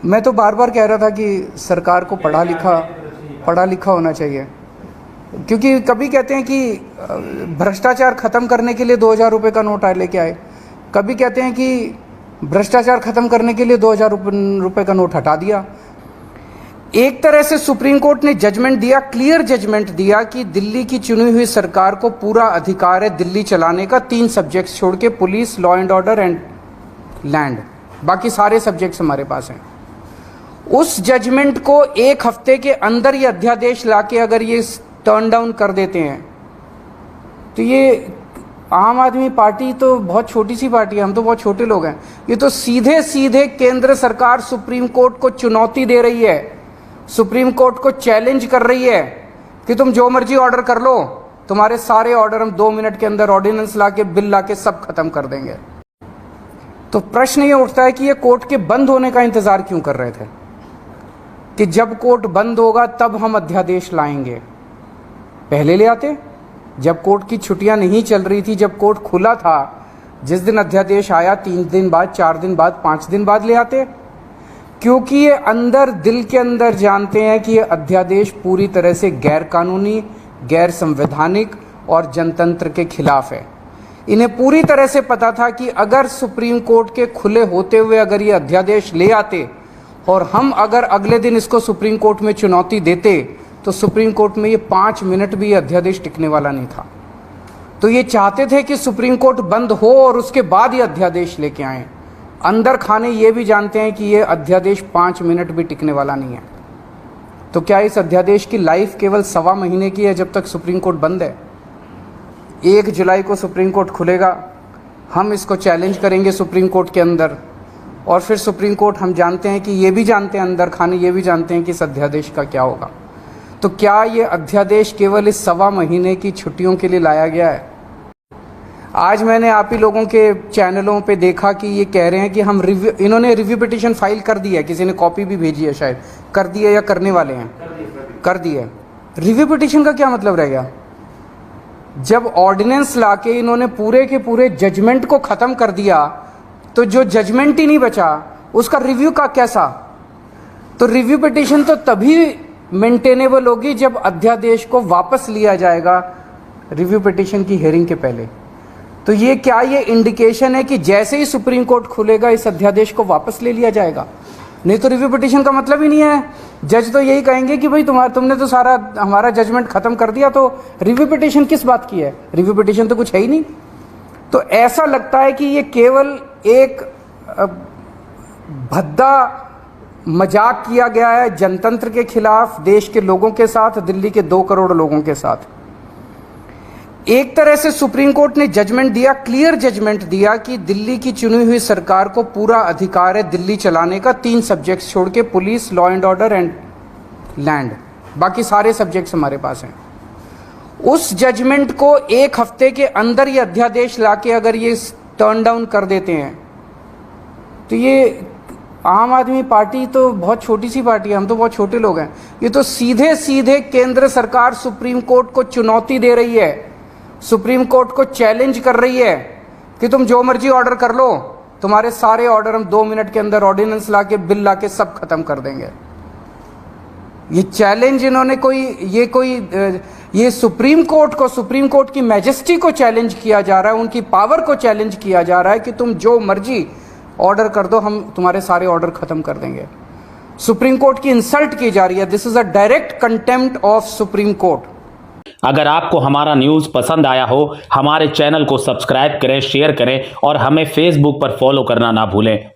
मैं तो बार बार कह रहा था कि सरकार को पढ़ा लिखा होना चाहिए, क्योंकि कभी कहते हैं कि भ्रष्टाचार ख़त्म करने के लिए 2000 रुपये का नोट लेके आए, कभी कहते हैं कि भ्रष्टाचार ख़त्म करने के लिए 2000 रुपये का नोट हटा दिया। एक तरह से सुप्रीम कोर्ट ने जजमेंट दिया, क्लियर जजमेंट दिया कि दिल्ली की चुनी हुई सरकार को पूरा अधिकार है दिल्ली चलाने का, 3 सब्जेक्ट्स छोड़ के, police, law and order and land, बाकी सारे सब्जेक्ट्स हमारे पास हैं। उस जजमेंट को 1 हफ्ते के अंदर ये अध्यादेश लाके अगर ये टर्न डाउन कर देते हैं तो ये आम आदमी पार्टी तो बहुत छोटी सी पार्टी है, हम तो बहुत छोटे लोग हैं। ये तो सीधे सीधे केंद्र सरकार सुप्रीम कोर्ट को चुनौती दे रही है, सुप्रीम कोर्ट को चैलेंज कर रही है कि तुम जो मर्जी ऑर्डर कर लो, तुम्हारे सारे ऑर्डर हम 2 मिनट के अंदर ऑर्डिनेंस लाके, बिल लाके सब खत्म कर देंगे। तो प्रश्न ये उठता है कि ये कोर्ट के बंद होने का इंतजार क्यों कर रहे थे कि जब कोर्ट बंद होगा तब हम अध्यादेश लाएंगे। पहले ले आते, जब कोर्ट की छुट्टियां नहीं चल रही थी, जब कोर्ट खुला था, जिस दिन अध्यादेश आया 3 दिन बाद, 4 दिन बाद, 5 दिन बाद ले आते, क्योंकि ये अंदर दिल के अंदर जानते हैं कि ये अध्यादेश पूरी तरह से गैर कानूनी, गैर संवैधानिक और जनतंत्र के खिलाफ है। इन्हें पूरी तरह से पता था कि अगर सुप्रीम कोर्ट के खुले होते हुए अगर ये अध्यादेश ले आते और हम अगर अगले दिन इसको सुप्रीम कोर्ट में चुनौती देते तो सुप्रीम कोर्ट में ये 5 मिनट भी ये अध्यादेश टिकने वाला नहीं था। तो ये चाहते थे कि सुप्रीम कोर्ट बंद हो और उसके बाद ये अध्यादेश लेके आए। अंदर खाने ये भी जानते हैं कि ये अध्यादेश 5 मिनट भी टिकने वाला नहीं है। तो क्या इस अध्यादेश की लाइफ केवल 1.25 महीने की है जब तक सुप्रीम कोर्ट बंद है? 1 जुलाई को सुप्रीम कोर्ट खुलेगा, हम इसको चैलेंज करेंगे सुप्रीम कोर्ट के अंदर, और फिर सुप्रीम कोर्ट, हम जानते हैं कि ये भी जानते हैं, अंदर खाने ये भी जानते हैं कि इस अध्यादेश का क्या होगा। तो क्या ये अध्यादेश केवल इस 1.25 महीने की छुट्टियों के लिए लाया गया है? आज मैंने आप ही लोगों के चैनलों पे देखा कि ये कह रहे हैं कि हम इन्होंने रिव्यू पिटीशन फाइल कर दी है, किसी ने कॉपी भी भेजी है, शायद कर दी है या करने वाले हैं, कर दी है। रिव्यू पिटीशन का क्या मतलब रह गया? जब ऑर्डिनेंस लाके इन्होंने पूरे के पूरे जजमेंट को ख़त्म कर दिया तो जो जजमेंट ही नहीं बचा उसका रिव्यू का कैसा? तो रिव्यू पिटीशन तो तभी मेंटेनेबल होगी जब अध्यादेश को वापस लिया जाएगा रिव्यू पिटीशन की हियरिंग के पहले। तो ये क्या ये इंडिकेशन है कि जैसे ही सुप्रीम कोर्ट खुलेगा इस अध्यादेश को वापस ले लिया जाएगा? नहीं तो रिव्यू पिटीशन का मतलब ही नहीं है। जज तो यही कहेंगे कि भाई तुमने तो सारा हमारा जजमेंट खत्म कर दिया, तो रिव्यू पिटीशन किस बात की है? रिव्यू पिटीशन तो कुछ है ही नहीं। तो ऐसा लगता है कि ये केवल एक भद्दा मजाक किया गया है जनतंत्र के खिलाफ, देश के लोगों के साथ, दिल्ली के 2 करोड़ लोगों के साथ। एक तरह से सुप्रीम कोर्ट ने जजमेंट दिया, क्लियर जजमेंट दिया कि दिल्ली की चुनी हुई सरकार को पूरा अधिकार है दिल्ली चलाने का, 3 सब्जेक्ट्स छोड़ के, police, law and order and land, बाकी सारे सब्जेक्ट्स हमारे पास हैं। उस जजमेंट को 1 हफ्ते के अंदर ये अध्यादेश लाके अगर ये टर्न डाउन कर देते हैं तो ये आम आदमी पार्टी तो बहुत छोटी सी पार्टी है, हम तो बहुत छोटे लोग हैं। ये तो सीधे सीधे केंद्र सरकार सुप्रीम कोर्ट को चुनौती दे रही है, सुप्रीम कोर्ट को चैलेंज कर रही है कि तुम जो मर्जी ऑर्डर कर लो, तुम्हारे सारे ऑर्डर हम 2 मिनट के अंदर ऑर्डिनेंस लाके, बिल लाके सब खत्म कर देंगे। ये चैलेंज इन्होंने ये सुप्रीम कोर्ट की मैजेस्टी को चैलेंज किया जा रहा है, उनकी पावर को चैलेंज किया जा रहा है कि तुम जो मर्जी ऑर्डर कर दो, हम तुम्हारे सारे ऑर्डर खत्म कर देंगे। सुप्रीम कोर्ट की इंसल्ट की जा रही है। This is a direct contempt of supreme court. अगर आपको हमारा न्यूज़ पसंद आया हो, हमारे चैनल को सब्सक्राइब करें, शेयर करें और हमें फेसबुक पर फॉलो करना ना भूलें।